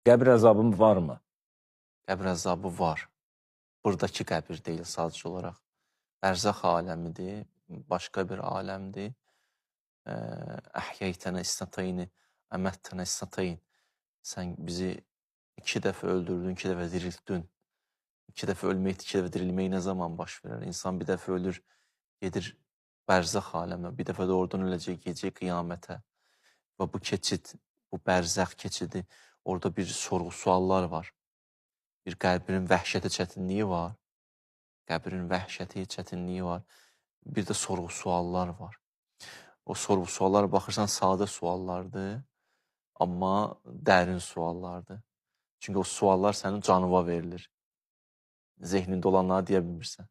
Qəbr əzabım varmı? Qəbr əzabı var. Buradakı qəbir deyil sadəcə olaraq. Bərzəx aləmidir, başqa bir aləmdir. Əhyəytənə isnətayni, əməttənə isnətayn. Sən bizi 2 dəfə öldürdün, 2 dəfə diriltdin. 2 dəfə ölmək, 2 dəfə dirilmək nə zaman baş verər? İnsan bir dəfə ölür, gedir bərzəx aləmə, bir dəfə də oradan öləcək, gedəcək qiyamətə. Və bu keçid, bu bərzəx keçidi, orada bir sorğu-suallar var. Bir qəbrin vəhşəti, çətinliyi var. Qəbrin vəhşəti, çətinliyi var. Bir də sorğu-suallar var. O sorğu-suallara baxırsan, sadə suallardır, amma dərin suallardır. Çünki o suallar sənin canıva verilir. Zehnində olanları deyə bilmirsən.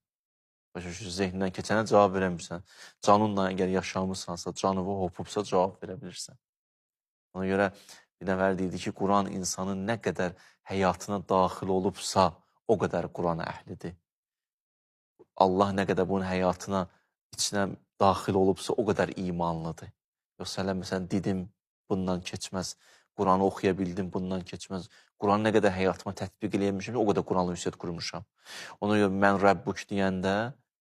Başa düşürsən, zehnindən keçənə cavab verə bilmirsən. Canınla əgər yaşamırsansa, canıva hopubsa cavab verə bilirsən. Ona görə bir nəfər deyirdi ki, Quran insanın nə qədər həyatına daxil olubsa, o qədər Quran əhlidir. Allah nə qədər bunun həyatına, içinə daxil olubsa, o qədər imanlıdır. Yoxsa elə məsələn, didim bundan keçməz, Quranı oxuya bildim, bundan keçməz. Quranı nə qədər həyatıma tətbiq eləmişəm, o qədər Quranla ünsiyyət qurmuşam. Ona görə mən Rəbbuk deyəndə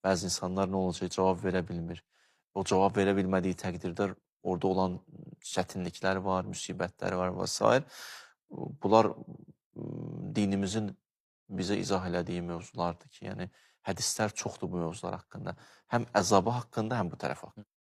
bəzi insanlar nə olacaq, cavab verə bilmir. O cavab verə bilmədiyi təqdirdə orada olan çətinliklər var, müsibətlər var və s. Bunlar dinimizin bizə izah elədiyi mövzulardır ki, yəni hədislər çoxdur bu mövzular haqqında. Həm əzabı haqqında, həm bu tərəf haqqında.